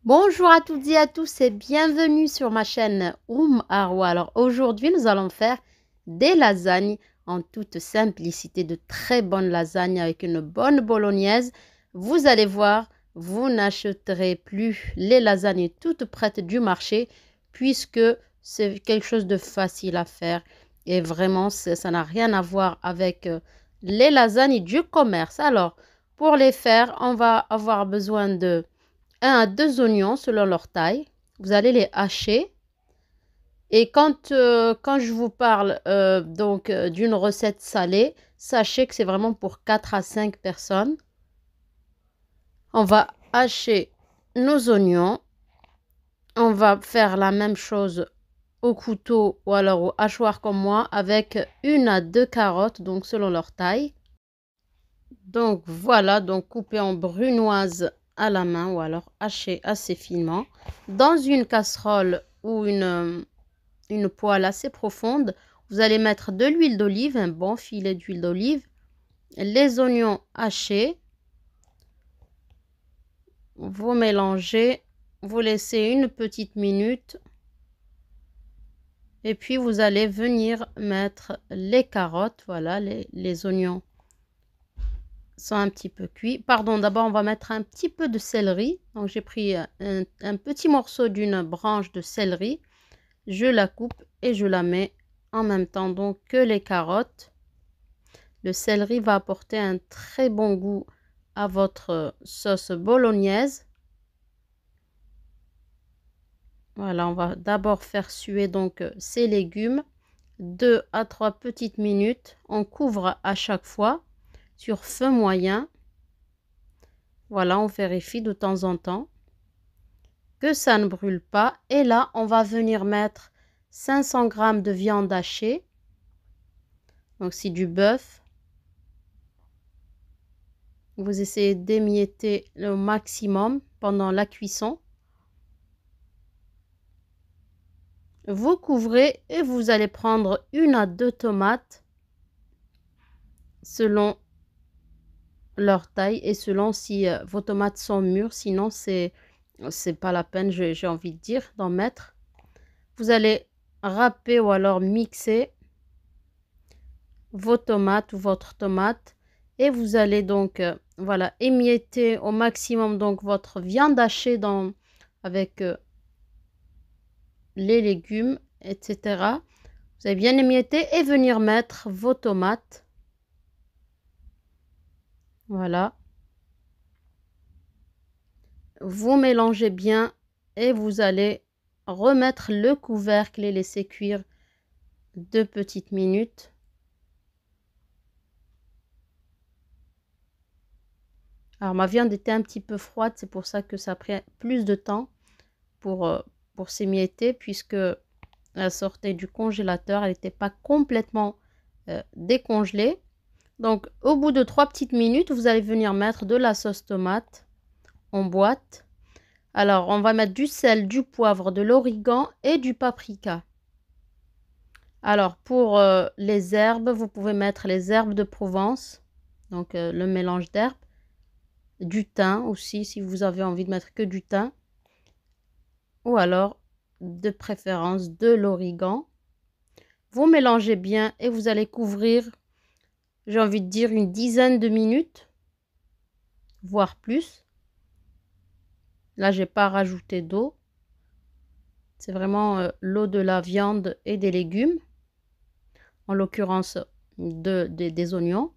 Bonjour à toutes et à tous et bienvenue sur ma chaîne Arwa. Alors aujourd'hui nous allons faire des lasagnes en toute simplicité, de très bonnes lasagnes avec une bonne bolognaise. Vous allez voir, vous n'achèterez plus les lasagnes toutes prêtes du marché puisque c'est quelque chose de facile à faire et vraiment ça n'a rien à voir avec les lasagnes du commerce. Alors pour les faire, on va avoir besoin de 1 à 2 oignons selon leur taille. Vous allez les hacher. Et quand je vous parle d'une recette salée, sachez que c'est vraiment pour 4 à 5 personnes. On va hacher nos oignons. On va faire la même chose au couteau ou alors au hachoir comme moi avec 1 à 2 carottes, donc selon leur taille. Donc voilà, donc coupé en brunoise à la main ou alors haché assez finement. Dans une casserole ou une poêle assez profonde, vous allez mettre de l'huile d'olive, un bon filet d'huile d'olive, les oignons hachés, vous mélangez, vous laissez une petite minute et puis vous allez venir mettre les carottes, voilà, les oignons sont un petit peu cuits. Pardon, d'abord on va mettre un petit peu de céleri. Donc j'ai pris un petit morceau d'une branche de céleri. Je la coupe et je la mets en même temps donc que les carottes. Le céleri va apporter un très bon goût à votre sauce bolognaise. Voilà, on va d'abord faire suer donc ces légumes 2 à 3 petites minutes. On couvre à chaque fois sur feu moyen. Voilà, on vérifie de temps en temps que ça ne brûle pas. Et là, on va venir mettre 500 g de viande hachée. Donc, c'est du bœuf. Vous essayez d'émietter le maximum pendant la cuisson. Vous couvrez et vous allez prendre 1 à 2 tomates selon leur taille et selon si vos tomates sont mûres. Sinon, c'est pas la peine, j'ai envie de dire, d'en mettre. Vous allez râper ou alors mixer vos tomates ou votre tomate et vous allez donc voilà, émietter au maximum donc votre viande hachée avec les légumes, etc. Vous allez bien émietter et venir mettre vos tomates. Voilà. Vous mélangez bien et vous allez remettre le couvercle et laisser cuire 2 petites minutes. Alors ma viande était un petit peu froide, c'est pour ça que ça a pris plus de temps pour s'émietter puisque elle sortait du congélateur, elle n'était pas complètement décongelée. Donc au bout de 3 petites minutes, vous allez venir mettre de la sauce tomate en boîte. Alors on va mettre du sel, du poivre, de l'origan et du paprika. Alors pour les herbes, vous pouvez mettre les herbes de Provence, donc le mélange d'herbes, du thym aussi si vous avez envie de mettre que du thym, ou alors de préférence de l'origan. Vous mélangez bien et vous allez couvrir, j'ai envie de dire, une dizaine de minutes, voire plus. Là, j'ai pas rajouté d'eau. C'est vraiment l'eau de la viande et des légumes, en l'occurrence des oignons.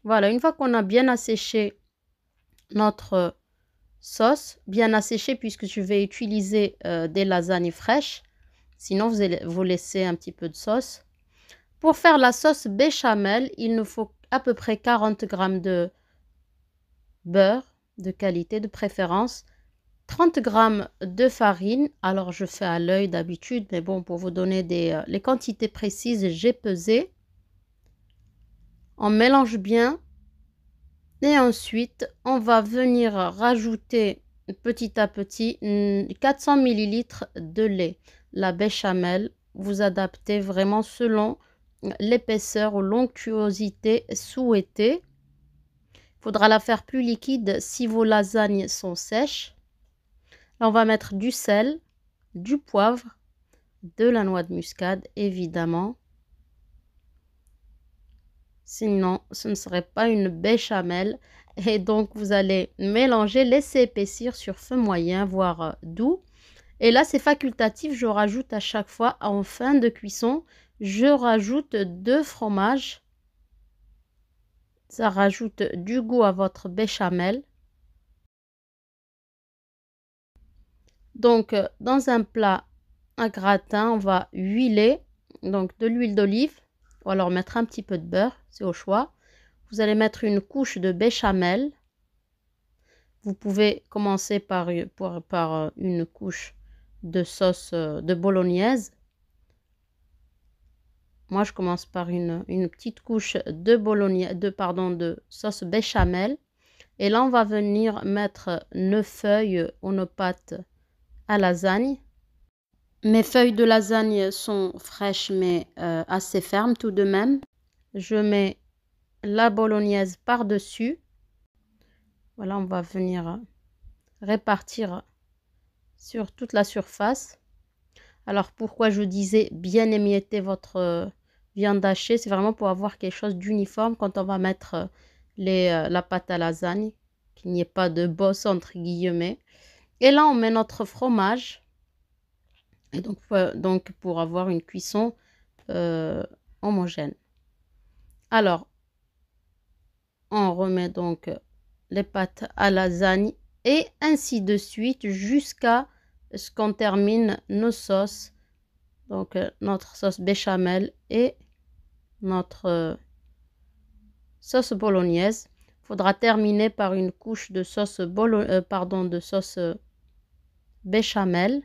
Voilà, une fois qu'on a bien asséché notre sauce, bien asséché puisque je vais utiliser des lasagnes fraîches, sinon vous allez vous laisser un petit peu de sauce. Pour faire la sauce béchamel, il nous faut à peu près 40 g de beurre de qualité de préférence, 30 g de farine. Alors je fais à l'œil d'habitude, mais bon, pour vous donner les quantités précises, j'ai pesé. On mélange bien et ensuite on va venir rajouter petit à petit 400 ml de lait. La béchamel, vous adaptez vraiment selon l'épaisseur ou l'onctuosité souhaitée. Il faudra la faire plus liquide si vos lasagnes sont sèches. Là, on va mettre du sel, du poivre, de la noix de muscade, évidemment. Sinon, ce ne serait pas une béchamel. Et donc, vous allez mélanger, laisser épaissir sur feu moyen, voire doux. Et là, c'est facultatif. Je rajoute à chaque fois, en fin de cuisson, je rajoute 2 fromages. Ça rajoute du goût à votre béchamel. Donc, dans un plat à gratin, on va huiler donc de l'huile d'olive ou alors mettre un petit peu de beurre, c'est au choix. Vous allez mettre une couche de béchamel. Vous pouvez commencer par une couche de sauce de bolognaise. Moi, je commence par une petite couche de sauce béchamel. Et là, on va venir mettre nos feuilles ou nos pâtes à lasagne. Mes feuilles de lasagne sont fraîches mais assez fermes tout de même. Je mets la bolognaise par-dessus. Voilà, on va venir répartir sur toute la surface. Alors, pourquoi je disais bien émietter votre viande hachée? C'est vraiment pour avoir quelque chose d'uniforme quand on va mettre la pâte à lasagne, qu'il n'y ait pas de bosse entre guillemets. Et là, on met notre fromage. Et donc pour avoir une cuisson homogène. Alors, on remet donc les pâtes à lasagne et ainsi de suite jusqu'à ce qu'on termine nos sauces. Donc, notre sauce béchamel et notre sauce bolognaise. Il faudra terminer par une couche de sauce béchamel.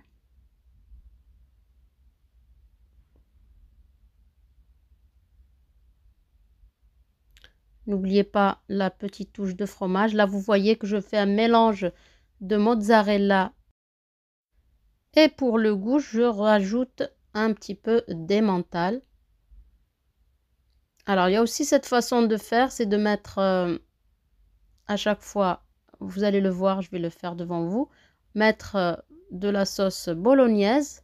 N'oubliez pas la petite touche de fromage. Là, vous voyez que je fais un mélange de mozzarella. Et pour le goût, je rajoute un petit peu d'emmental. Alors, il y a aussi cette façon de faire, c'est de mettre à chaque fois, vous allez le voir, je vais le faire devant vous, mettre de la sauce bolognaise,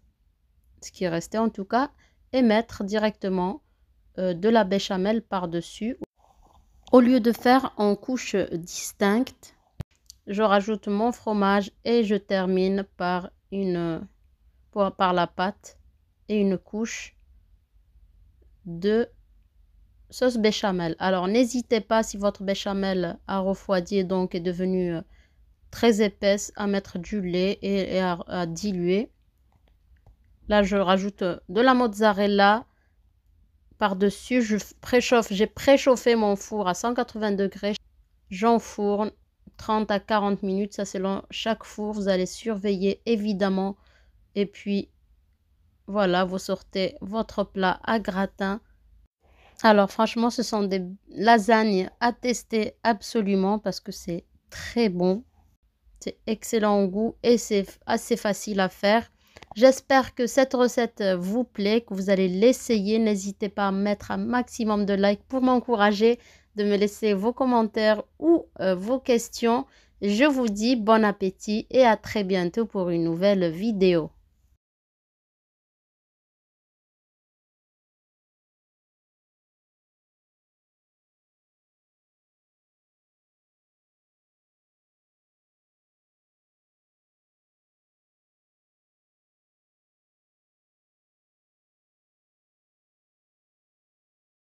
ce qui est resté en tout cas, et mettre directement de la béchamel par-dessus. Au lieu de faire en couches distinctes, je rajoute mon fromage et je termine par la pâte et une couche de sauce béchamel. Alors, n'hésitez pas, si votre béchamel a refroidi et donc est devenue très épaisse, à mettre du lait et à diluer. Là, je rajoute de la mozzarella par-dessus. J'ai préchauffé mon four à 180 degrés. J'enfourne 30 à 40 minutes. Ça, selon chaque four. Vous allez surveiller évidemment. Et puis, voilà, vous sortez votre plat à gratin. Alors, franchement, ce sont des lasagnes à tester absolument parce que c'est très bon. C'est excellent au goût et c'est assez facile à faire. J'espère que cette recette vous plaît, que vous allez l'essayer. N'hésitez pas à mettre un maximum de likes pour m'encourager, de me laisser vos commentaires ou vos questions. Je vous dis bon appétit et à très bientôt pour une nouvelle vidéo.